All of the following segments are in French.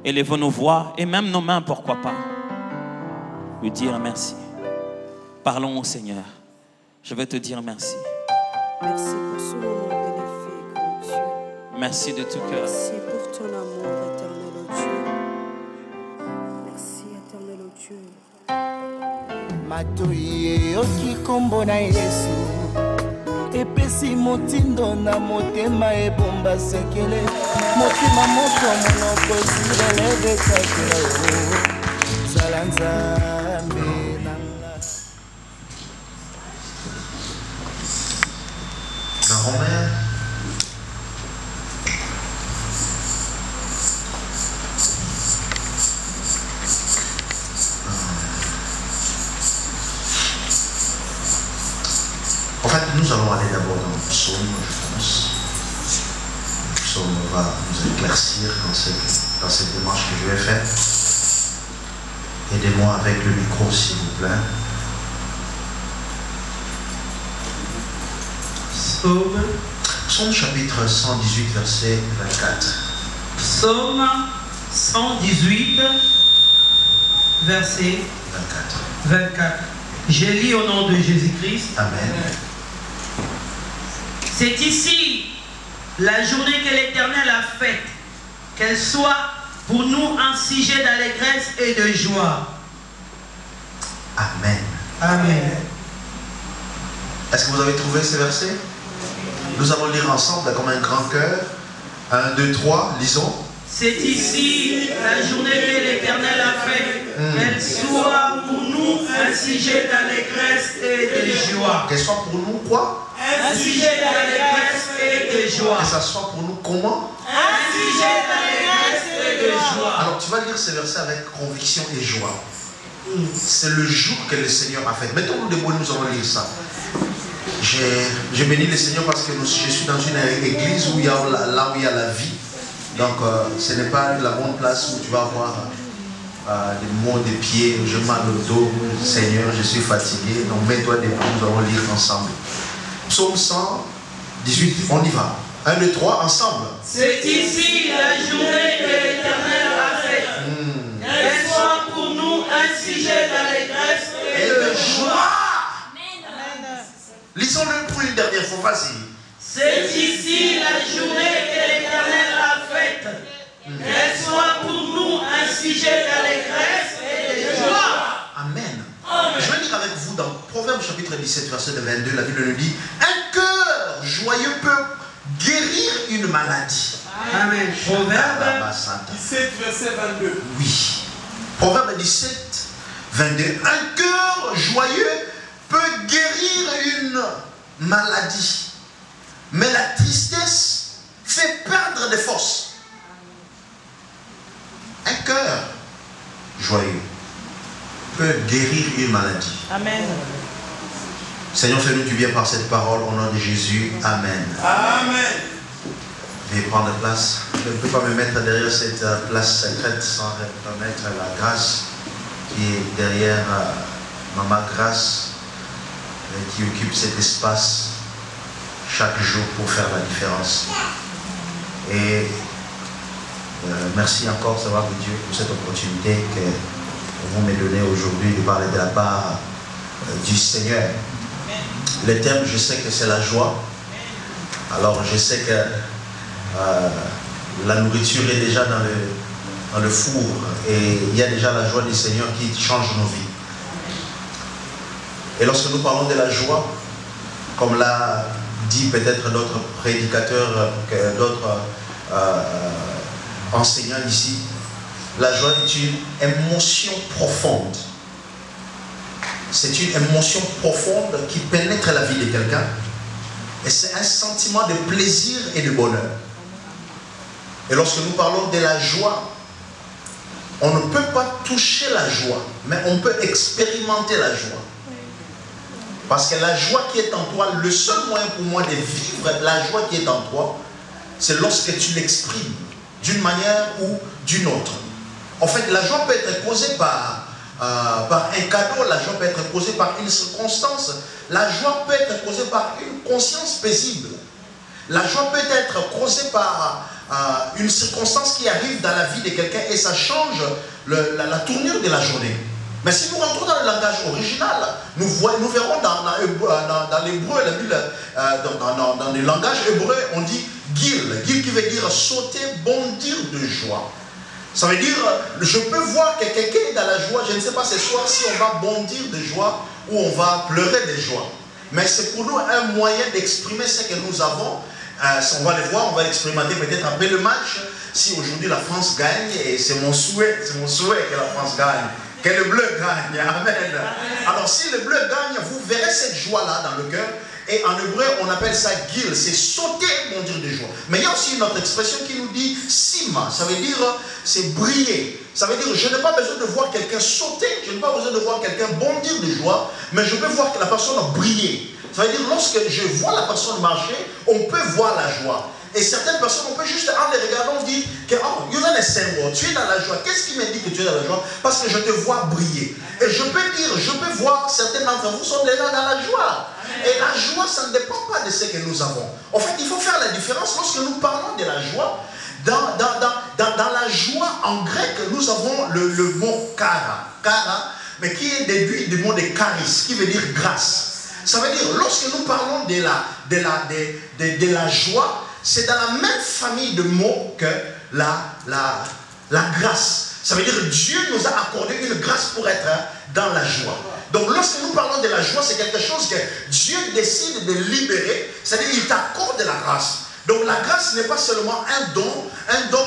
Élevons nos voix et même nos mains, pourquoi pas. Lui dire merci. Parlons au Seigneur. Je vais te dire merci. Merci pour ce moment bénéfique, oh Dieu. Merci de tout cœur. Merci pour ton amour éternel, oh Dieu. Merci éternel, oh Dieu. Matoye oki kombo na Yesu epesi motindo na motema ebomba sekele motima moko monoko zirele dekakela zala nzambe nanga. Grand-mère, en fait, nous allons aller d'abord dans le psaume, je pense. Le psaume va nous éclaircir dans cette démarche que je vais faire. Aidez-moi avec le micro, s'il vous plaît. Psaume chapitre 118, verset 24. Psaume 118, verset 24. Je lis au nom de Jésus-Christ. Amen. C'est ici la journée que l'Éternel a faite, qu'elle soit pour nous un sujet d'allégresse et de joie. Amen. Amen. Est-ce que vous avez trouvé ces versets? Nous allons lire ensemble comme un grand cœur. 1, 2, 3, lisons. C'est ici la journée que l'Éternel a faite, qu'elle soit pour nous un sujet d'allégresse et de joie. Qu'elle soit pour nous quoi? Un sujet d'allégresse et de joie. Que ça soit pour nous comment? Un sujet d'allégresse et de joie. Alors tu vas lire ces versets avec conviction et joie. C'est le jour que le Seigneur a fait. Mettons-nous debout, nous allons lire ça. Je bénis le Seigneur parce que je suis dans une église où il y a, là où il y a la vie. Donc ce n'est pas la bonne place où tu vas avoir des maux des pieds, j'ai mal au dos, Seigneur, je suis fatigué. Donc mets-toi debout, nous allons lire ensemble. Psaume 118, on y va. 1, 2, 3, ensemble. C'est ici la journée que l'Éternel a faite. Qu'elle soit pour nous un sujet d'allégresse et de joie. Lisons-le pour une dernière fois, vas-y. C'est ici la journée que l'Éternel a faite. Qu'elle soit pour nous un sujet d'allégresse et de joie. Amen. Je vais lire avec vous dans Proverbe chapitre 17, verset 22, la Bible nous dit: un cœur joyeux peut guérir une maladie. Amen. Proverbe 17, verset 22. Oui. Proverbe 17, 22. Un cœur joyeux peut guérir une maladie. Mais la tristesse fait perdre des forces. Un cœur joyeux peut guérir une maladie. Amen. Seigneur, fais-nous du bien par cette parole au nom de Jésus. Amen. Amen. Veuillez prendre place. Je ne peux pas me mettre derrière cette place secrète sans reconnaître la grâce qui est derrière Maman Grâce, qui occupe cet espace chaque jour pour faire la différence. Et merci encore, Seigneur de Dieu, pour cette opportunité que vous me donnez aujourd'hui de parler de la part du Seigneur. Le thème, je sais que c'est la joie. Alors je sais que la nourriture est déjà dans le four et il y a déjà la joie du Seigneur qui change nos vies. Et lorsque nous parlons de la joie, comme l'a dit peut-être d'autres prédicateurs, d'autres enseignants ici, la joie est une émotion profonde. C'est une émotion profonde qui pénètre la vie de quelqu'un et c'est un sentiment de plaisir et de bonheur. Et lorsque nous parlons de la joie, on ne peut pas toucher la joie, mais on peut expérimenter la joie. Parce que la joie qui est en toi, le seul moyen pour moi de vivre la joie qui est en toi, c'est lorsque tu l'exprimes d'une manière ou d'une autre. En fait, la joie peut être causée par un cadeau, la joie peut être causée par une circonstance, la joie peut être causée par une conscience paisible, la joie peut être causée par une circonstance qui arrive dans la vie de quelqu'un et ça change la tournure de la journée. Mais si nous rentrons dans le langage original, nous verrons dans l'hébreu, la Bible, dans le langage hébreu, on dit gil qui veut dire sauter, bondir de joie. Ça veut dire, je peux voir que quelqu'un est dans la joie, je ne sais pas ce soir si on va bondir de joie ou on va pleurer de joie. Mais c'est pour nous un moyen d'exprimer ce que nous avons. On va le voir, on va l'expérimenter peut-être après le match. Si aujourd'hui la France gagne, et c'est mon souhait que la France gagne, que le bleu gagne. Amen. Alors si le bleu gagne, vous verrez cette joie-là dans le cœur. Et en hébreu, on appelle ça gil, c'est sauter, bondir de joie. Mais il y a aussi une autre expression qui nous dit sima, ça veut dire c'est briller. Ça veut dire je n'ai pas besoin de voir quelqu'un sauter, je n'ai pas besoin de voir quelqu'un bondir de joie, mais je peux voir que la personne a brillé. Ça veut dire lorsque je vois la personne marcher, on peut voir la joie. Et certaines personnes, on peut juste en les regardant dire que oh, tu es dans la joie. Qu'est-ce qui me dit que tu es dans la joie? Parce que je te vois briller. Et je peux voir certains d'entre vous sont déjà dans la joie. Et la joie, ça ne dépend pas de ce que nous avons. En fait, il faut faire la différence lorsque nous parlons de la joie. Dans la joie, en grec, nous avons le mot kara. Kara, mais qui est déduit du mot de charis, qui veut dire grâce. Ça veut dire, lorsque nous parlons de la joie, c'est dans la même famille de mots que la grâce. Ça veut dire que Dieu nous a accordé une grâce pour être dans la joie. Donc lorsque nous parlons de la joie, c'est quelque chose que Dieu décide de libérer. C'est-à-dire qu'il t'accorde la grâce. Donc la grâce n'est pas seulement un don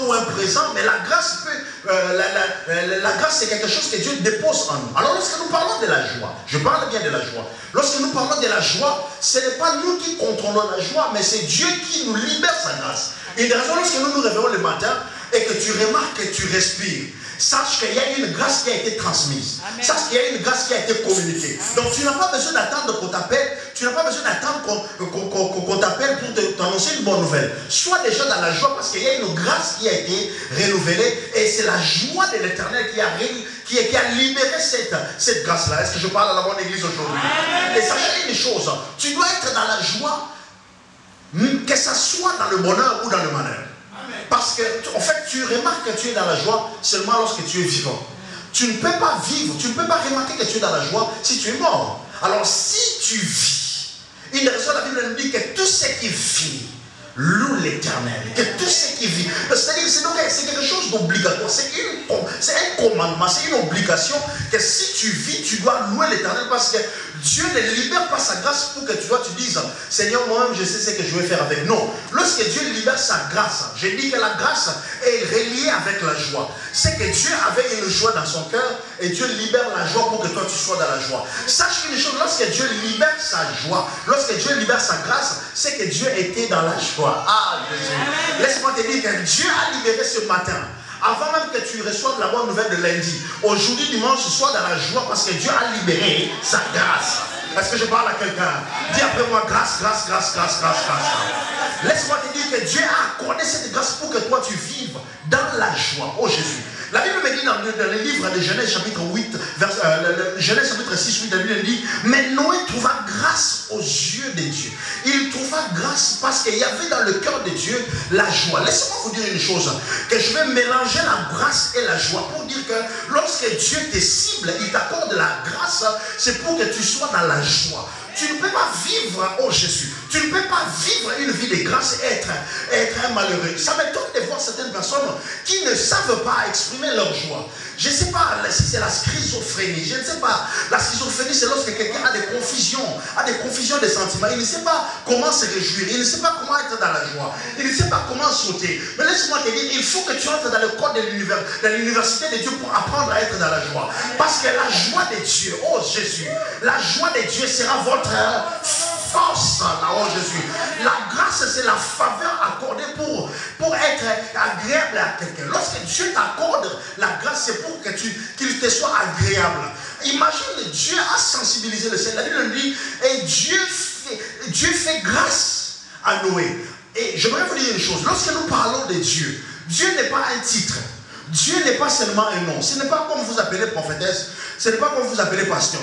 ou un présent, mais la grâce la grâce c'est quelque chose que Dieu dépose en nous. Alors lorsque nous parlons de la joie, je parle bien de la joie. Lorsque nous parlons de la joie, ce n'est pas nous qui contrôlons la joie, mais c'est Dieu qui nous libère sa grâce. Et de raison, lorsque nous nous réveillons le matin et que tu remarques que tu respires, sache qu'il y a une grâce qui a été transmise. Amen. Sache qu'il y a une grâce qui a été communiquée. Donc tu n'as pas besoin d'attendre qu'on t'appelle. Tu n'as pas besoin d'attendre qu'on t'appelle pour t'annoncer une bonne nouvelle. Sois déjà dans la joie parce qu'il y a une grâce qui a été renouvelée. Et c'est la joie de l'Éternel qui a libéré cette grâce-là. Est-ce que je parle à la bonne église aujourd'hui? Et sachez une chose. Tu dois être dans la joie, que ça soit dans le bonheur ou dans le malheur. Parce que, en fait, tu remarques que tu es dans la joie seulement lorsque tu es vivant. Tu ne peux pas vivre, tu ne peux pas remarquer que tu es dans la joie si tu es mort. Alors, si tu vis, une raison, la Bible nous dit que tout ce qui vit loue l'Éternel. Que tout ce qui vit. C'est-à-dire que c'est quelque chose d'obligatoire. C'est un commandement, c'est une obligation que si tu vis, tu dois louer l'Éternel parce que Dieu ne libère pas sa grâce pour que tu dises Seigneur, moi-même, je sais ce que je vais faire avec. Non. Lorsque Dieu libère sa grâce, je dis que la grâce est reliée avec la joie. C'est que Dieu avait une joie dans son cœur et Dieu libère la joie pour que toi tu sois dans la joie. Sache une chose, lorsque Dieu libère sa joie, lorsque Dieu libère sa grâce, c'est que Dieu était dans la joie. Ah, Jésus. Laisse-moi te dire que Dieu a libéré ce matin. Avant même que tu reçoives la bonne nouvelle de lundi, aujourd'hui, dimanche, sois dans la joie parce que Dieu a libéré sa grâce. Est-ce que je parle à quelqu'un? Dis après moi, grâce, grâce, grâce, grâce, grâce, grâce. Laisse-moi te dire que Dieu a accordé cette grâce pour que toi tu vives dans la joie. Oh Jésus. La Bible me dit dans le livre de Genèse chapitre 8, Genèse chapitre 6, 8, la Bible dit, mais Noé trouva grâce aux yeux de Dieu. Il trouva grâce parce qu'il y avait dans le cœur de Dieu la joie. Laissez-moi vous dire une chose, que je vais mélanger la grâce et la joie pour dire que lorsque Dieu te cible, il t'accorde la grâce, c'est pour que tu sois dans la joie. Tu ne peux pas vivre, oh Jésus, tu ne peux pas vivre une vie de grâce et être un malheureux. Ça m'étonne de voir certaines personnes qui ne savent pas exprimer leur joie. Je ne sais pas si c'est la schizophrénie, je ne sais pas. La schizophrénie, c'est lorsque quelqu'un a des confusions de sentiments. Il ne sait pas comment se réjouir, il ne sait pas comment être dans la joie, il ne sait pas comment sauter. Mais laisse-moi te dire, il faut que tu entres dans le code de l'université de Dieu pour apprendre à être dans la joie. Parce que la joie de Dieu, oh Jésus, la joie de Dieu sera votre force, là, oh Jésus. La grâce, c'est la faveur accordée pour être agréable à quelqu'un. Lorsque Dieu t'accorde la grâce, c'est pour que qu'il te soit agréable. Imagine, Dieu a sensibilisé le ciel. La Bible dit, et Dieu fait grâce à Noé. Et j'aimerais vous dire une chose. Lorsque nous parlons de Dieu, Dieu n'est pas un titre. Dieu n'est pas seulement un nom. Ce n'est pas comme vous appelez prophétesse. Ce n'est pas comme vous appelez pasteur.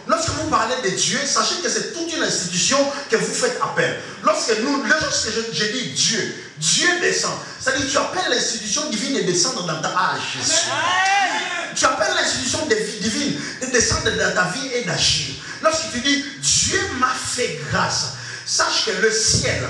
Lorsque vous parlez de Dieu, sachez que c'est toute une institution que vous faites appel. Lorsque je dis Dieu, Dieu descend. C'est-à-dire tu appelles l'institution divine de descendre dans ta âge. Tu appelles l'institution divine de descendre dans ta vie et d'agir. Lorsque tu dis Dieu m'a fait grâce, sache que le ciel,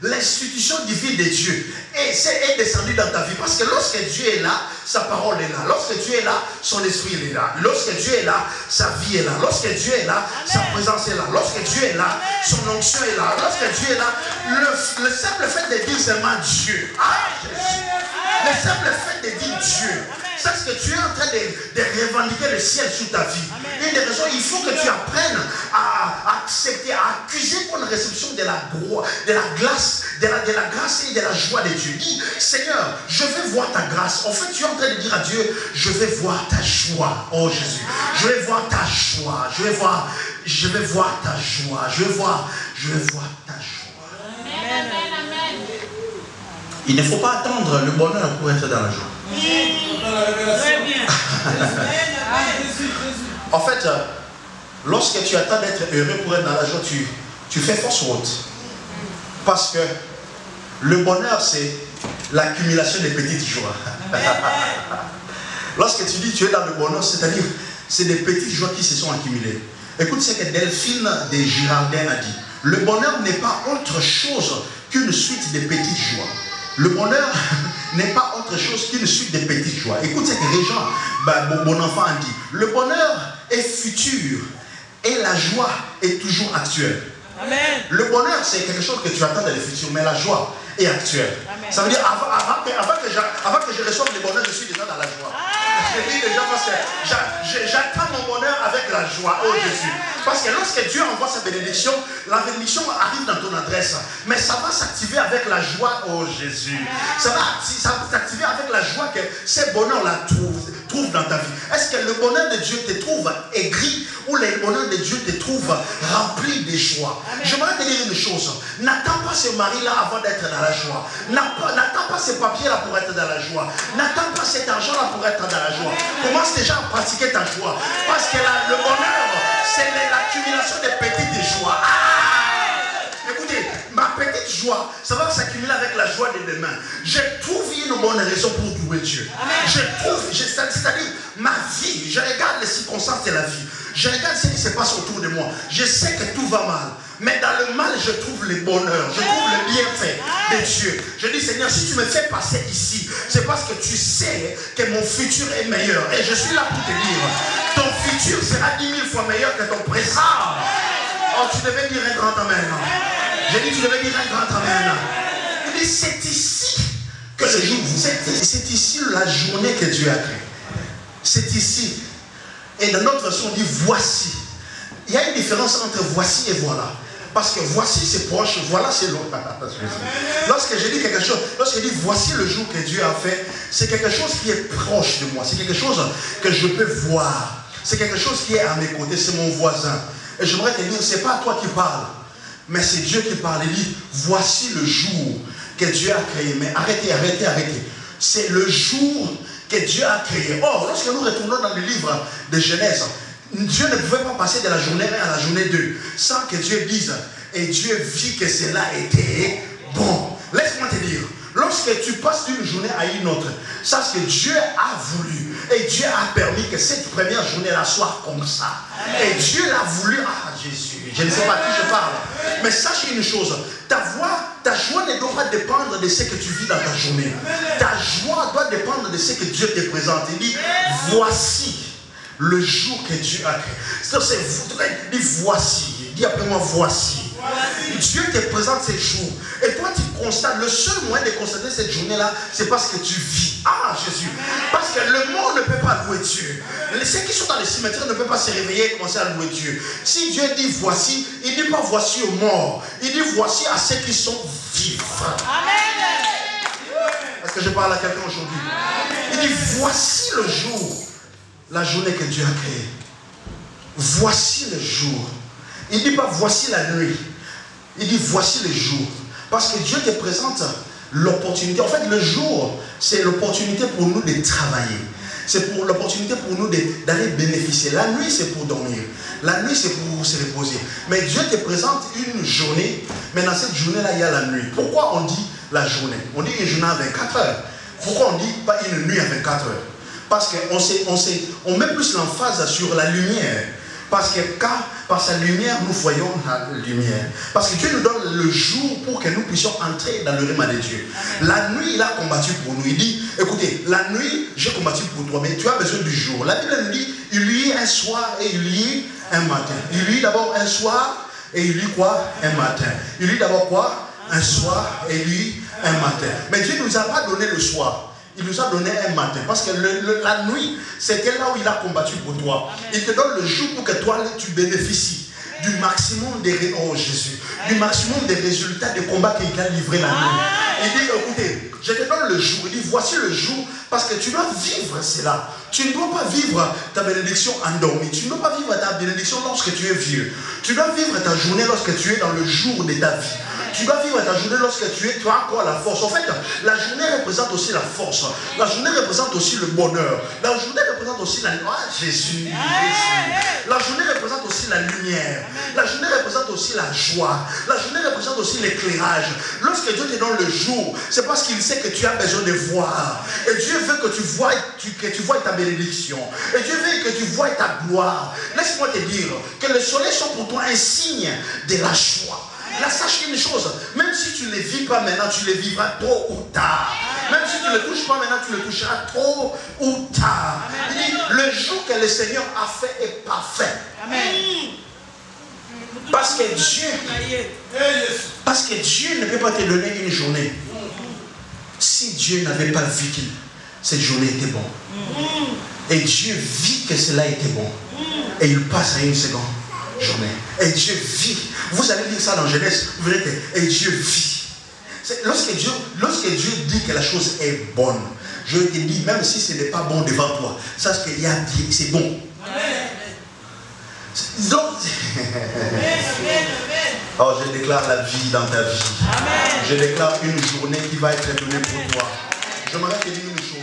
l'institution divine de Dieu est descendue dans ta vie. Parce que lorsque Dieu est là, sa parole est là. Lorsque Dieu est là, son esprit est là. Lorsque Dieu est là, sa vie est là. Lorsque Dieu est là, sa présence est là. Lorsque Dieu est là, son onction est là. Lorsque Dieu est là, le simple fait de dire seulement Dieu. Ah, Jésus. Le simple fait de dire Dieu. Sache que tu es en train de revendiquer le ciel sur ta vie. Une des raisons, il faut que tu apprennes à accepter, à accuser ton réception de la grâce et de la joie de Dieu. Dis, Seigneur, je vais voir ta grâce. En fait, tu es en train de dire à Dieu, je vais voir ta joie. Oh Jésus, je vais voir ta joie. Je vais voir ta joie. Je vais voir ta joie. Amen, amen. Il ne faut pas attendre le bonheur pour être dans la joie. Très bien. En fait, lorsque tu attends d'être heureux pour être dans la joie, tu fais fausse route. Parce que le bonheur, c'est l'accumulation des petites joies. Lorsque tu dis tu es dans le bonheur, c'est-à-dire c'est des petites joies qui se sont accumulées. Écoute ce que Delphine de Girardin a dit. Le bonheur n'est pas autre chose qu'une suite de petites joies. Le bonheur n'est pas autre chose qu'une suite de petites joies. Écoute ce que Régent, mon enfant, a dit. Le bonheur est futur et la joie est toujours actuelle. Amen. Le bonheur, c'est quelque chose que tu attends dans le futur, mais la joie est actuelle. Amen. Ça veut dire, avant que je reçoive le bonheur, je suis déjà dans la joie. Je dis déjà parce que j'attends mon bonheur avec la joie. Oh Jésus. Parce que lorsque Dieu envoie sa bénédiction, la bénédiction arrive dans ton adresse. Mais ça va s'activer avec la joie. Oh Jésus. Ça va s'activer avec la joie que ce bonheur-là trouve dans ta vie. Est-ce que le bonheur de Dieu te trouve aigri ou le bonheur de Dieu te trouve rempli de joie? J'aimerais te dire une chose. N'attends pas ce mari-là avant d'être dans la joie. N'attends pas ces papiers-là pour être dans la joie. N'attends pas cet argent-là pour être dans la joie. Commence déjà à pratiquer ta joie. Parce que le bonheur, c'est l'accumulation des petites joies. Écoutez, ma petite joie, ça va s'accumuler avec la joie de demain. Je trouve une bonne raison pour louer Dieu. C'est-à-dire, ma vie, je regarde les circonstances de la vie. Je regarde ce qui se passe autour de moi. Je sais que tout va mal. Mais dans le mal, je trouve le bonheur. Je trouve le bienfait de Dieu. Je dis, Seigneur, si tu me fais passer ici, c'est parce que tu sais que mon futur est meilleur. Et je suis là pour te dire, ton futur sera 10 000 fois meilleur que ton présent. Oh, tu devais dire un grand amen. J'ai dit, tu devais dire un grand amen. Il dit, c'est ici que le jour, c'est ici la journée que Dieu a créée. C'est ici. Et dans notre version, on dit voici. Il y a une différence entre voici et voilà. Parce que voici c'est proche, voilà c'est loin. Lorsque je dis quelque chose, lorsque je dis voici le jour que Dieu a fait, c'est quelque chose qui est proche de moi. C'est quelque chose que je peux voir. C'est quelque chose qui est à mes côtés, c'est mon voisin. Et j'aimerais te dire, ce n'est pas toi qui parles, mais c'est Dieu qui parle. Il dit, voici le jour que Dieu a créé. Mais arrêtez. C'est le jour que Dieu a créé. Or, lorsque nous retournons dans le livre de Genèse, Dieu ne pouvait pas passer de la journée 1 à la journée 2 sans que Dieu dise, et Dieu vit que cela était bon. Laisse-moi te dire, lorsque tu passes d'une journée à une autre, sache que Dieu a voulu et Dieu a permis que cette première journée-là soit comme ça. Et Dieu l'a voulu. Ah Jésus, je ne sais pas à qui je parle. Mais sache une chose, ta joie ne doit pas dépendre de ce que tu vis dans ta journée. Ta joie doit dépendre de ce que Dieu te présente. Il dit, voici le jour que Dieu a créé. Il dit voici. Dis après moi voici. Dieu te présente ces jours. Et toi tu constates, le seul moyen de constater cette journée-là, c'est parce que tu vis. Ah Jésus. Parce que le monde ne peut pas louer Dieu. Ceux qui sont dans les cimetières ne peuvent pas se réveiller et commencer à louer Dieu. Si Dieu dit voici, il ne dit pas voici aux morts. Il dit voici à ceux qui sont vifs. Amen. Est-ce que je parle à quelqu'un aujourd'hui? Il dit voici le jour, la journée que Dieu a créée. Voici le jour. Il ne dit pas voici la nuit. Il dit voici le jour. Parce que Dieu te présente l'opportunité. En fait, le jour, c'est l'opportunité pour nous de travailler. C'est pour l'opportunité pour nous d'aller bénéficier. La nuit, c'est pour dormir. La nuit, c'est pour se reposer. Mais Dieu te présente une journée. Mais dans cette journée-là, il y a la nuit. Pourquoi on dit la journée? On dit une journée à 24 heures. Pourquoi on dit pas une nuit à 24 heures? Parce qu'on met plus l'emphase sur la lumière. Parce que par sa lumière, nous voyons la lumière. Parce que Dieu nous donne le jour pour que nous puissions entrer dans le règne de Dieu. La nuit, il a combattu pour nous. Il dit, écoutez, la nuit, j'ai combattu pour toi, mais tu as besoin du jour. La Bible nous dit, il y eut un soir et il y eut un matin. Il y eut d'abord un soir et il y eut quoi? Un matin. Il y eut d'abord quoi? Un soir et il y eut un matin. Mais Dieu ne nous a pas donné le soir. Il nous a donné un matin. Parce que la nuit, c'était là où il a combattu pour toi. Il te donne le jour pour que toi, tu bénéficies du maximum du maximum des résultats des combats qu'il t'a livré la nuit. Il dit, écoutez, je te donne le jour. Il dit, voici le jour, parce que tu dois vivre cela. Tu ne dois pas vivre ta bénédiction endormie. Tu ne dois pas vivre ta bénédiction lorsque tu es vieux. Tu dois vivre ta journée lorsque tu es dans le jour de ta vie. Tu dois vivre ta journée lorsque tu as encore la force. En fait, la journée représente aussi la force. La journée représente aussi le bonheur. La journée représente aussi la... Ah, Jésus. La journée représente aussi la lumière. La journée représente aussi la joie. La journée représente aussi l'éclairage. Lorsque Dieu te donne le jour, c'est parce qu'il sait que tu as besoin de voir. Et Dieu veut que tu vois ta bénédiction. Et Dieu veut que tu vois ta gloire. Laisse-moi te dire que le soleil soit pour toi un signe de la joie. Là, sache une chose, même si tu ne les vis pas maintenant, tu les vivras tôt ou tard. Même si tu ne les touches pas maintenant, tu les toucheras tôt ou tard. Il dit, le jour que le Seigneur a fait est parfait. Parce que Dieu ne peut pas te donner une journée si Dieu n'avait pas vu que cette journée était bonne. Et Dieu vit que cela était bon. Et il passe à une seconde journée. Et Dieu vit. Vous allez lire ça dans Genèse, vous verrez que et Dieu vit. Lorsque Dieu dit que la chose est bonne, je te dis, même si ce n'est pas bon devant toi, sache qu'il y a dit, c'est bon. Donc, oh, je déclare la vie dans ta vie. Je déclare une journée qui va être donnée pour toi. J'aimerais te dire une chose.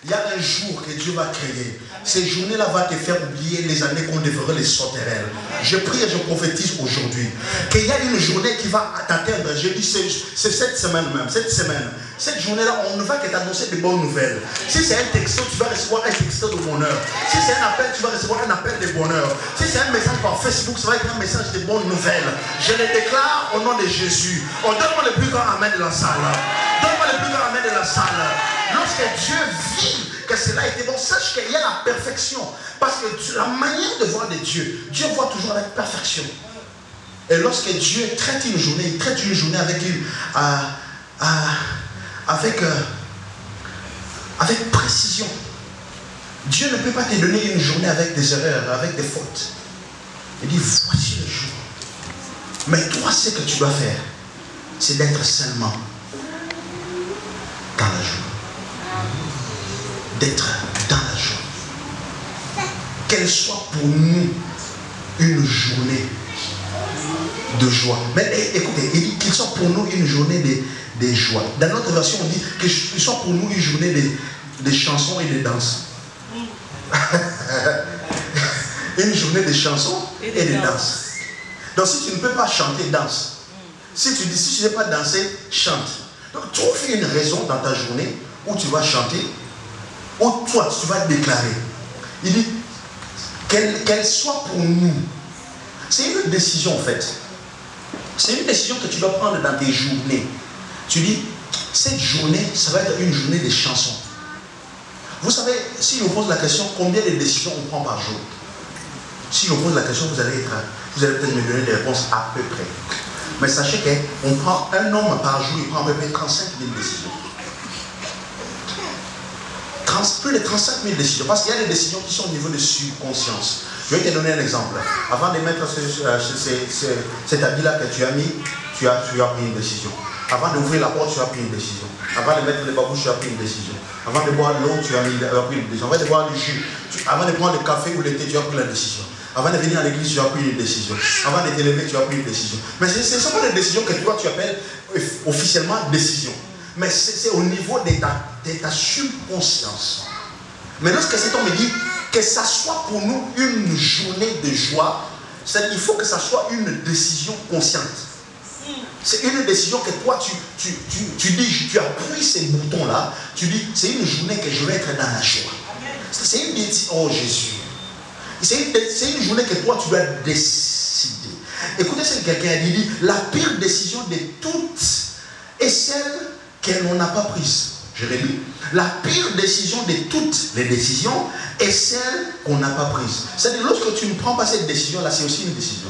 Il y a un jour que Dieu va créer. Ces journées-là vont te faire oublier les années qu'on devrait les sauterelles. Je prie et je prophétise aujourd'hui qu'il y a une journée qui va t'atteindre. Je dis c'est cette semaine même. Cette journée-là, on ne va que t'annoncer de bonnes nouvelles. Si c'est un texto, tu vas recevoir un texto de bonheur. Si c'est un appel, tu vas recevoir un appel de bonheur. Si c'est un message par Facebook, ça va être un message de bonnes nouvelles. Je le déclare au nom de Jésus. Oh, donne-moi le plus grand amen de la salle. Donne-moi le plus grand amen de la salle. Lorsque Dieu vit que cela était bon, sache qu'il y a la perfection. Parce que la manière de voir de Dieu, Dieu voit toujours avec perfection. Et lorsque Dieu traite une journée, il traite une journée avec précision. Dieu ne peut pas te donner une journée avec des erreurs, avec des fautes. Il dit, voici le jour. Mais toi, ce que tu dois faire, c'est d'être seulement dans la joie. D'être dans la joie. Qu'elle soit pour nous une journée de joie. Mais écoutez, il dit qu'il soit pour nous une journée de joie. Dans notre version, on dit qu'il soit pour nous une journée de chansons et de danses. Une journée de chansons et de danses. Donc si tu ne peux pas chanter, danse. Si tu ne sais pas danser, chante. Donc trouve une raison dans ta journée où tu vas chanter, où toi tu vas déclarer. Il dit qu'elle soit pour nous. C'est une décision en fait. C'est une décision que tu dois prendre dans tes journées. Tu dis, cette journée, ça va être une journée de chansons. Vous savez, si on pose la question, combien de décisions on prend par jour? Si on pose la question, vous allez peut-être me donner des réponses à peu près. Mais sachez qu'on prend un homme par jour, il prend à peu près 35 000 décisions. Plus de 35 000 décisions. Parce qu'il y a des décisions qui sont au niveau de subconscience. Je vais te donner un exemple. Avant de mettre cet habit-là que tu as mis, tu as pris une décision. Avant d'ouvrir la porte, tu as pris une décision. Avant de mettre les babouches, tu as pris une décision. Avant de boire l'eau, tu as pris une décision. Avant de boire le jus, avant de prendre le café ou le thé, tu as pris la décision. Avant de venir à l'église, tu as pris une décision. Avant de t'élever, tu as pris une décision. Mais ce sont pas des décisions que toi tu appelles officiellement décision. mais c'est au niveau de ta subconscience. Mais lorsque cet homme me dit que ça soit pour nous une journée de joie, il faut que ça soit une décision consciente. C'est une décision que toi, tu dis, tu appuies ces boutons-là, tu dis, c'est une journée que je vais être dans la joie. C'est une décision, oh Jésus. C'est une journée que toi, tu dois décider. Écoutez ce que quelqu'un a dit, la pire décision de toutes est celle que l'on n'a pas prise. Je relis. La pire décision de toutes les décisions est celle qu'on n'a pas prise. C'est-à-dire, lorsque tu ne prends pas cette décision-là, c'est aussi une décision.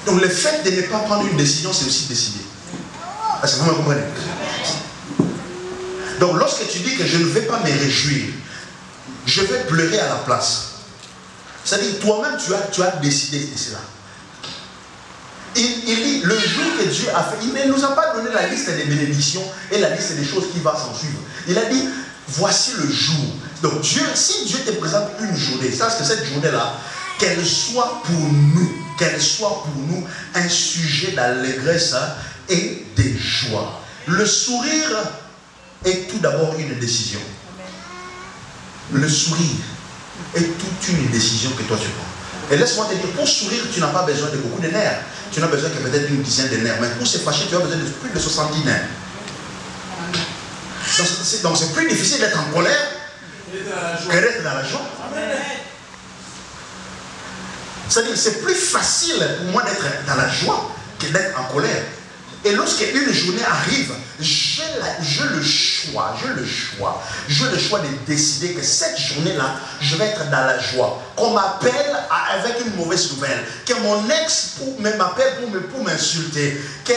Donc, le fait de ne pas prendre une décision, c'est aussi décider. Est-ce que vous me comprenez? Donc, lorsque tu dis que je ne vais pas me réjouir, je vais pleurer à la place. C'est-à-dire, toi-même, tu as décidé de cela. Il dit, le jour que Dieu a fait, il ne nous a pas donné la liste des bénédictions et la liste des choses qui vont s'en suivre. Il a dit, voici le jour. Donc Dieu, si Dieu te présente une journée, sache que cette journée-là, qu'elle soit pour nous un sujet d'allégresse et de joie. Le sourire est tout d'abord une décision. Le sourire est toute une décision que toi tu prends. Et laisse-moi te dire, pour sourire, tu n'as pas besoin de beaucoup de nerfs. Tu n'as besoin que peut-être une dizaine de nerfs. Mais pour se fâcher, tu as besoin de plus de 70 nerfs. Donc c'est plus difficile d'être en colère que d'être dans la joie. C'est-à-dire, c'est plus facile pour moi d'être dans la joie que d'être en colère. Et lorsque une journée arrive, j'ai le choix de décider que cette journée-là, je vais être dans la joie. Qu'on m'appelle avec une mauvaise nouvelle, que mon ex m'appelle pour m'insulter, que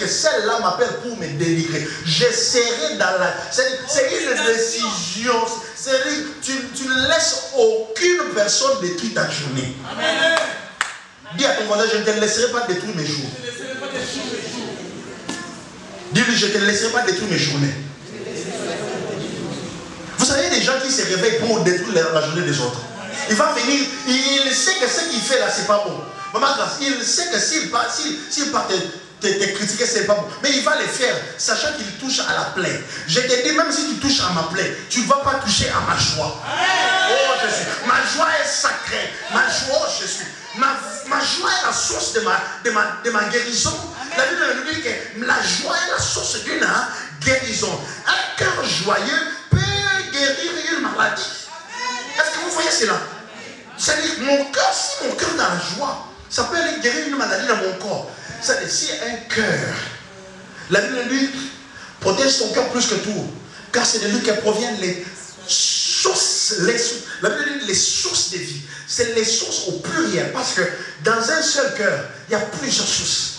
celle-là m'appelle pour me délivrer. Je serai dans la... C'est une décision. C'est-à-dire, tu ne laisses aucune personne détruire ta journée. Amen. Dis à ton voisin, je ne te laisserai pas détruire mes jours. Dis-lui, je ne te laisserai pas détruire mes journées. Vous savez, des gens qui se réveillent pour détruire la journée des autres. Il va venir, il sait que ce qu'il fait là, c'est pas bon. Maman Grâce, il sait que s'il part te critiquer, c'est pas bon. Mais il va le faire, sachant qu'il touche à la plaie. Je te dis, même si tu touches à ma plaie, tu ne vas pas toucher à ma joie. Oh Jésus, ma joie est sacrée. Ma joie, oh Jésus. Ma joie est la source de ma guérison. La Bible nous dit que la joie est la source d'une guérison. Un cœur joyeux peut guérir une maladie. Est-ce que vous voyez cela? C'est-à-dire, mon cœur, si mon cœur est dans la joie, ça peut aller guérir une maladie dans mon corps. C'est-à-dire, si un cœur, la Bible nous dit, protège ton cœur plus que tout, car c'est de lui que proviennent les sources, la Bible dit les sources de vie. C'est les sources au pluriel, parce que dans un seul cœur, il y a plusieurs sources.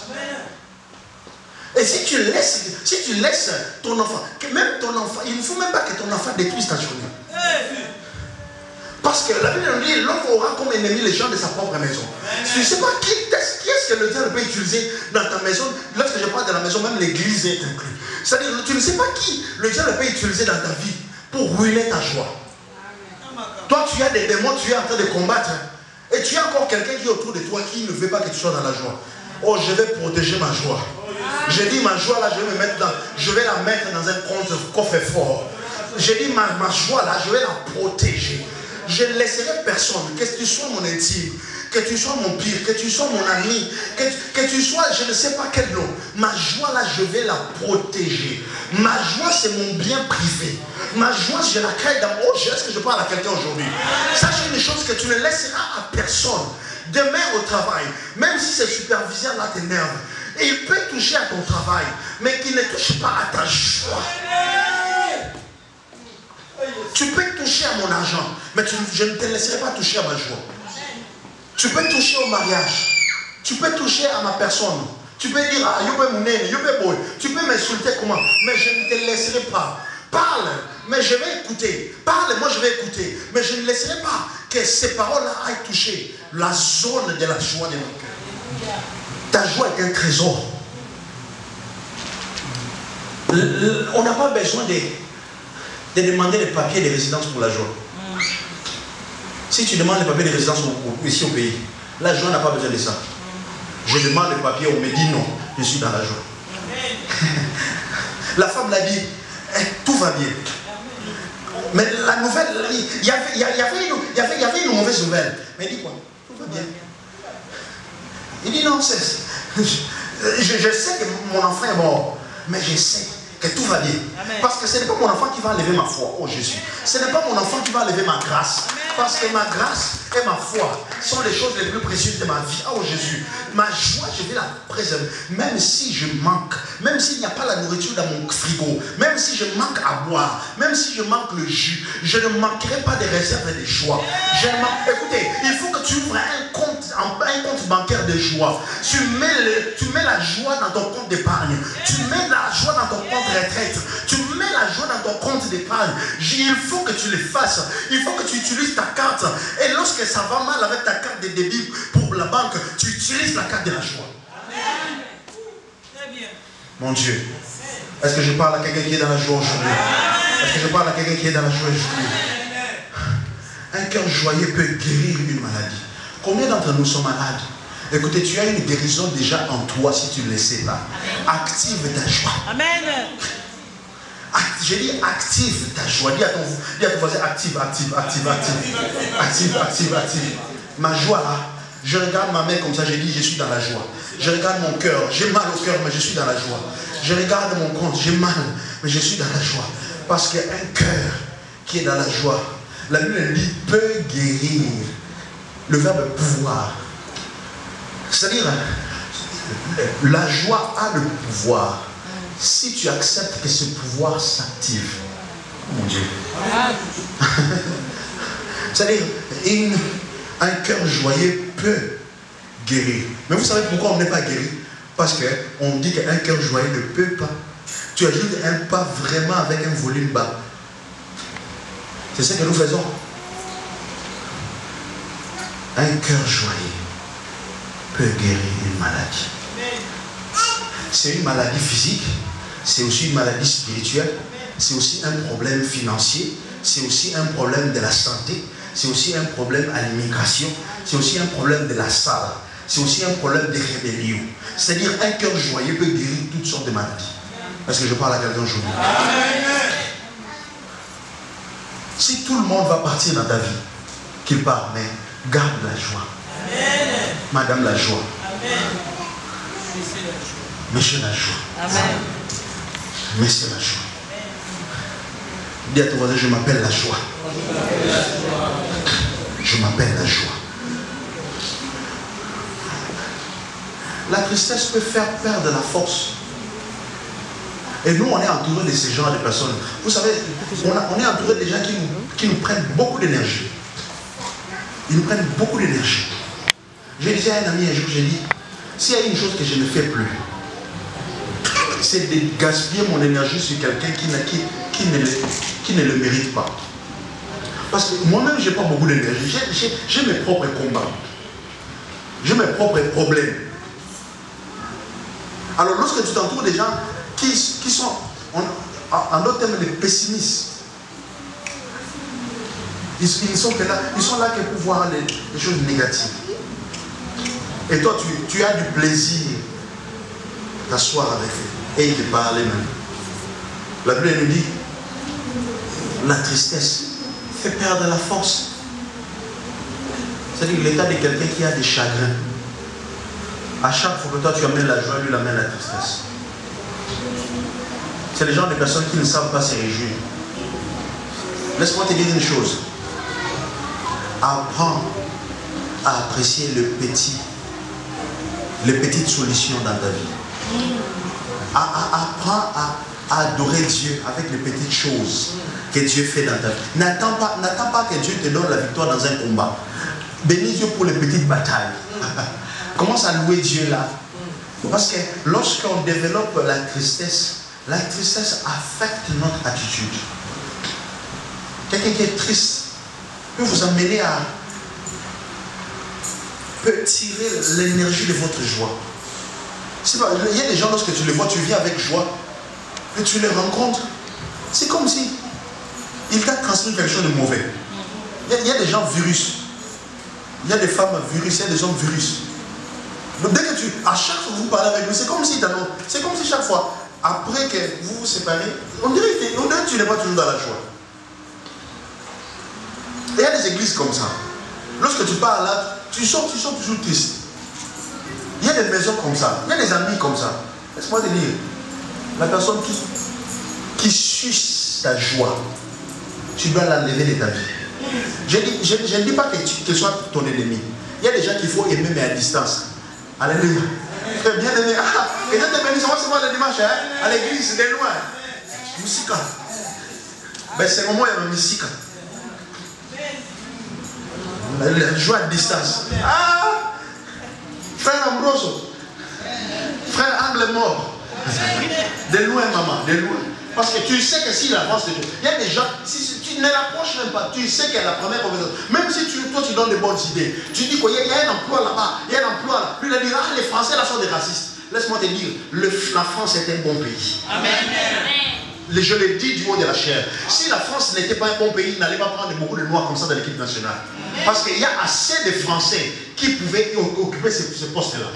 Et si tu laisses ton enfant, il ne faut même pas que ton enfant détruise ta journée. Parce que la Bible nous dit, l'homme aura comme ennemi les gens de sa propre maison. Tu ne sais pas qui est-ce que le diable peut utiliser dans ta maison. Lorsque je parle de la maison, même l'église est inclue. C'est-à-dire, tu ne sais pas qui le diable peut utiliser dans ta vie pour ruiner ta joie. Toi, tu as des démons, tu es en train de combattre. Et tu as encore quelqu'un qui est autour de toi qui ne veut pas que tu sois dans la joie. Oh, je vais protéger ma joie. Je dis ma joie là, je vais la mettre dans un coffre-fort. Je dis ma joie là, je vais la protéger. Je ne laisserai personne, que tu sois mon intime, que tu sois mon pire, que tu sois mon ami, que tu sois, je ne sais pas quel nom. Ma joie là, je vais la protéger. Ma joie, c'est mon bien privé. Ma joie, je la crée dans... Oh, est-ce que je parle à quelqu'un aujourd'hui? Sache une chose, que tu ne laisseras à personne. Demain au travail, même si ce superviseur là t'énerve, il peut toucher à ton travail, mais qu'il ne touche pas à ta joie. Tu peux toucher à mon argent, mais je ne te laisserai pas toucher à ma joie. Tu peux toucher au mariage. Tu peux toucher à ma personne. Tu peux dire, ah, tu peux m'insulter comment, mais je ne te laisserai pas. Parle, mais je vais écouter. Parle, moi je vais écouter. Mais je ne laisserai pas que ces paroles-là aillent toucher la zone de la joie de mon cœur. Ta joie est un trésor. On n'a pas besoin de demander les papiers de résidence pour la joie. Si tu demandes les papiers de résidence ici au pays, la joie n'a pas besoin de ça. Je demande les papiers, on me dit non, je suis dans la joie. La femme l'a dit, eh, tout va bien. Mais la nouvelle, il y avait une mauvaise nouvelle. Mais il dit quoi? Tout va bien. Il dit non, je sais que mon enfant est mort, mais je sais que tout va bien. Amen. Parce que ce n'est pas mon enfant qui va enlever ma foi, oh Jésus. Ce n'est pas mon enfant qui va enlever ma grâce. Parce que ma grâce et ma foi sont les choses les plus précieuses de ma vie. Oh Jésus, ma joie, je vais la préserver. Même si je manque, même s'il n'y a pas la nourriture dans mon frigo, même si je manque à boire, même si je manque le jus, je ne manquerai pas des réserves et des joies. Écoutez, il faut que tu ouvres un compte bancaire de joie. Tu mets la joie dans ton compte d'épargne. Tu mets la joie dans ton compte retraite. Tu mets la joie dans ton compte d'épargne. Il faut que tu le fasses. Il faut que tu utilises ta carte. Et lorsque ça va mal avec ta carte de débit pour la banque, tu utilises la carte de la joie. Amen. Très bien. Mon Dieu, est-ce que je parle à quelqu'un qui est dans la joie aujourd'hui? Est-ce que je parle à quelqu'un qui est dans la joie aujourd'hui? Un cœur joyeux peut guérir une maladie. Combien d'entre nous sont malades? Écoutez, tu as une guérison déjà en toi si tu ne le sais pas. Active ta joie. Amen. J'ai dit active ta joie. Dis à ton voisin active. Ma joie là, je regarde ma main comme ça, j'ai dit je suis dans la joie. Je regarde mon cœur, j'ai mal au cœur mais je suis dans la joie. Je regarde mon compte, j'ai mal mais je suis dans la joie. Parce qu'un cœur qui est dans la joie, la Bible dit peut guérir. Le verbe pouvoir. C'est-à-dire, la joie a le pouvoir. Si tu acceptes que ce pouvoir s'active, oh mon Dieu. C'est-à-dire, un cœur joyeux peut guérir. Mais vous savez pourquoi on n'est pas guéri? Parce qu'on dit qu'un cœur joyeux ne peut pas. Tu ajoutes un pas vraiment avec un volume bas. C'est ce que nous faisons. Un cœur joyeux peut guérir une maladie. C'est une maladie physique, c'est aussi une maladie spirituelle, c'est aussi un problème financier, c'est aussi un problème de la santé, c'est aussi un problème à l'immigration, c'est aussi un problème de la salle, c'est aussi un problème de rébellion. C'est-à-dire un cœur joyeux peut guérir toutes sortes de maladies. Est-ce que je parle à quelqu'un aujourd'hui? Si tout le monde va partir dans ta vie, qu'il part, mais garde la joie. Amen. Madame la joie. Amen. Monsieur la joie. Amen. Monsieur la joie. Dis à ton voisin, je m'appelle la joie. Je m'appelle la joie. La tristesse peut faire perdre la force. Et nous, on est entouré de ces genres de personnes. Vous savez, on est entouré de gens qui nous prennent beaucoup d'énergie. Ils nous prennent beaucoup d'énergie. Je disais à un ami un jour, j'ai dit, s'il y a une chose que je ne fais plus, c'est de gaspiller mon énergie sur quelqu'un qui ne le mérite pas. Parce que moi-même, je n'ai pas beaucoup d'énergie. J'ai mes propres combats. J'ai mes propres problèmes. Alors, lorsque tu t'entoures des gens qui sont, en d'autres termes, des pessimistes, ils sont là que pour voir les choses négatives. Et toi, tu as du plaisir d'asseoir avec eux et de parler même. La Bible nous dit, la tristesse fait perdre la force. C'est-à-dire l'état de quelqu'un qui a des chagrins. À chaque fois que toi tu amènes la joie, lui il amène la tristesse. C'est les gens de personnes qui ne savent pas se réjouir. Laisse-moi te dire une chose. Apprends à apprécier les petites solutions dans ta vie. Apprends à adorer Dieu avec les petites choses que Dieu fait dans ta vie. N'attends pas que Dieu te donne la victoire dans un combat. Bénis Dieu pour les petites batailles. Commence à louer Dieu là. Parce que lorsqu'on développe la tristesse affecte notre attitude. Quelqu'un qui est triste peut vous amener peut tirer l'énergie de votre joie. Il y a des gens, lorsque tu les vois, tu viens avec joie, et tu les rencontres, c'est comme si il t'a transmis quelque chose de mauvais. Il y a des gens virus, il y a des femmes virus, il y a des hommes virus. Donc dès que à chaque fois que vous parlez avec lui, c'est comme si chaque fois, après que vous vous séparez, on dirait que tu n'es pas toujours dans la joie. Il y a des églises comme ça. Lorsque tu pars là, tu sors toujours triste. Il y a des maisons comme ça. Il y a des amis comme ça. Laisse-moi te dire, la personne qui suce ta joie, tu dois l'enlever de ta vie. Je ne dis pas que soit ton ennemi. Il y a des gens qu'il faut aimer mais à distance. Alléluia. Frère bien aimé. Et Dieu te bénisse, on va se voir le dimanche à l'église, de loin. Musique. Ben c'est le moment où il y a la musique. La joie à distance. Ah! Frère Ambroso. Frère Angle mort. De loin, maman, de loin. Parce que tu sais que s'il avance, il y a des gens, si tu ne l'approches même pas, tu sais qu'elle est la première conversation. Même si toi tu donnes de bonnes idées, tu dis qu'il y a un emploi là-bas, il y a un emploi là. Puis il dit, ah, les Français là sont des racistes. Laisse-moi te dire, la France est un bon pays. Amen. Je l'ai dit du haut de la chair. Si la France n'était pas un bon pays, il n'allait pas prendre beaucoup de noirs comme ça dans l'équipe nationale. Parce qu'il y a assez de Français qui pouvaient occuper ce poste-là.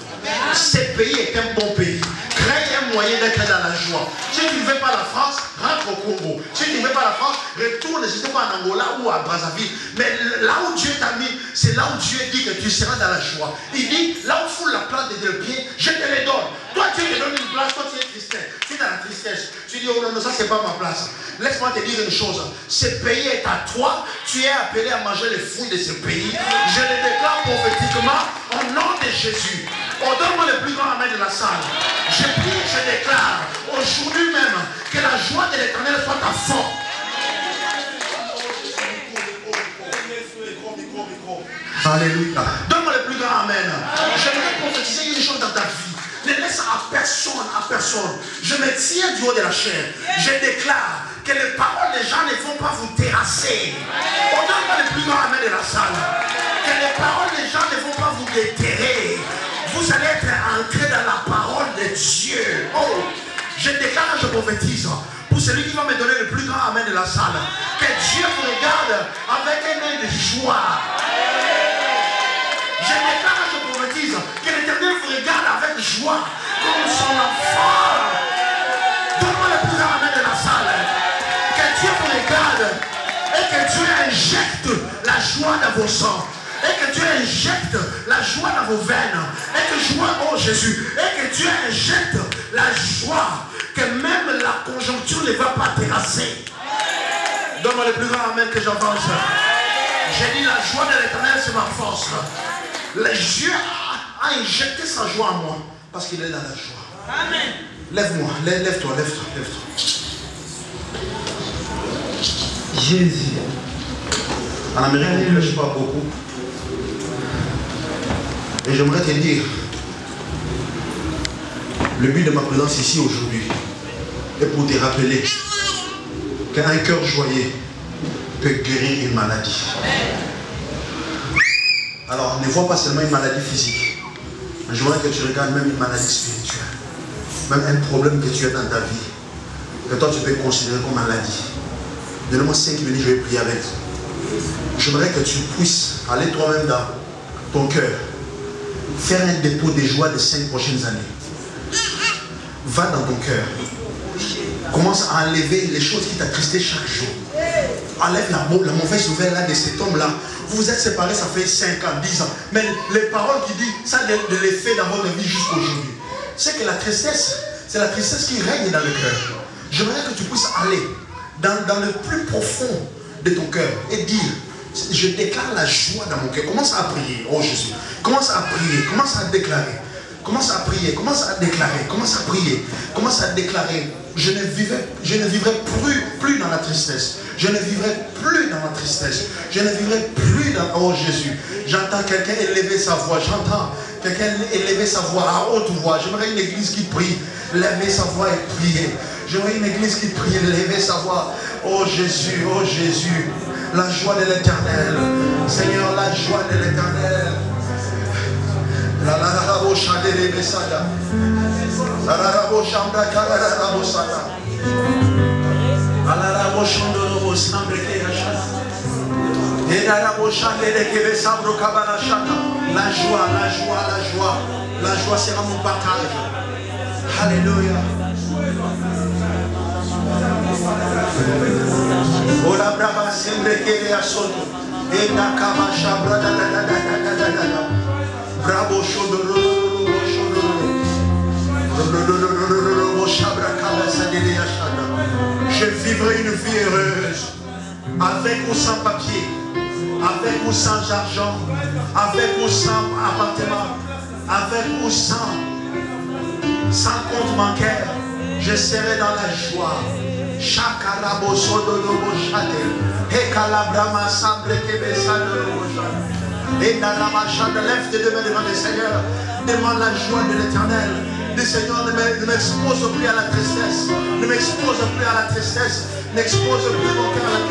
Ce pays est un bon pays. Crée un moyen d'être dans la joie. Si tu ne veux pas la France, rentre au Congo. Si tu ne veux pas la France, retourne, je ne sais pas, en Angola ou à Brazzaville. Mais là où Dieu t'a mis, c'est là où Dieu dit que tu seras dans la joie. Il dit, là où foule la plante de le pied, je te les donne. Toi, Dieu te donne une place, toi tu es tristesse. Tu es dans la tristesse. Tu dis, oh non, ça c'est pas ma place. Laisse-moi te dire une chose. Ce pays est à toi. Tu es appelé à manger les fruits de ce pays. Je le déclare prophétiquement au nom de Jésus. Oh, donne-moi le plus grand amen de la salle. Je prie, je déclare aujourd'hui même que la joie de l'Éternel soit à fond. Alléluia. Donne-moi le plus grand amen. J'aimerais prophétiser une chose dans ta vie. Ne laisse à personne. Je me tiens du haut de la chair. Je déclare que les paroles des gens ne vont pas vous terrasser. Oh, donne-moi le plus grand amen de la salle. Que les paroles des gens ne vont pas vous déterrer. Vous allez être ancré dans la parole de Dieu. Oh, je déclare, je prophétise pour celui qui va me donner le plus grand amen de la salle. Que Dieu vous regarde avec un œil de joie. Je déclare, je prophétise que l'Éternel vous regarde avec joie comme son enfant. Donne-moi le plus grand amen de la salle. Que Dieu vous regarde et que Dieu injecte la joie dans vos sangs. Et que Dieu injecte la joie dans vos veines. Et que joie, oh Jésus, et que Dieu injecte la joie. Que même la conjoncture ne va pas terrasser. Donne-moi le plus grand amen que j'avance. J'ai dit la joie de l'Éternel, c'est ma force. Dieu a injecté sa joie en moi. Parce qu'il est dans la joie. Amen. Lève-moi, lève-toi. Jésus. En Amérique, on ne prêche pas beaucoup. Et j'aimerais te dire, le but de ma présence ici aujourd'hui est pour te rappeler qu'un cœur joyeux peut guérir une maladie. Alors, ne vois pas seulement une maladie physique, mais je voudrais que tu regardes même une maladie spirituelle, même un problème que tu as dans ta vie, que toi tu peux considérer comme maladie. Donne-moi 5 minutes, je vais prier avec toi. J'aimerais que tu puisses aller toi-même dans ton cœur, faire un dépôt de joie des 5 prochaines années. Va dans ton cœur. Commence à enlever les choses qui t'attristent chaque jour. Enlève la mauvaise nouvelle là de cet homme-là. Vous vous êtes séparés, ça fait 5 ans, 10 ans. Mais les paroles qui disent, ça a de l'effet dans votre vie jusqu'à aujourd'hui. C'est que la tristesse, c'est la tristesse qui règne dans le cœur. J'aimerais que tu puisses aller dans le plus profond de ton cœur et dire, je déclare la joie dans mon cœur. Commence à prier, oh Jésus. Commence à prier, commence à déclarer. Commence à prier, commence à déclarer, commence à prier, commence à déclarer. Je ne vivrai plus dans la tristesse. Je ne vivrai plus dans la tristesse. Je ne vivrai plus dans... Oh Jésus, j'entends quelqu'un élever sa voix. J'entends quelqu'un élever sa voix à haute voix. J'aimerais une église qui prie, lever sa voix et prier. J'aimerais une église qui prie, lever sa voix. Oh Jésus, la joie de l'Éternel. Seigneur, la joie de l'Éternel. La rabo chande de besada. La rabo chanda kara rabo sada. La rabo chando robo sambre ke achata. Et la rabo chande de kebe sabro kabana chata. La joie, la joie, la joie. La joie sera mon partage. Alléluia. Ola brava sempre che le assoto. E da cama shabra da da da da da da da. Bravo shodoro shodoro. Je vivrai une vie heureuse, avec ou sans papier, avec ou sans argent, avec ou sans appartement, avec ou sans compte bancaire. Je serai dans la joie. Chakarabo sododobo chate, Ekalabrama sambre kebesadobo chate. Et dans la machade, lève tes deux mains devant le Seigneur, demande la joie de l'Éternel. Le Seigneur ne m'expose plus à la tristesse, ne m'expose plus à la tristesse, n'expose plus mon cœur à la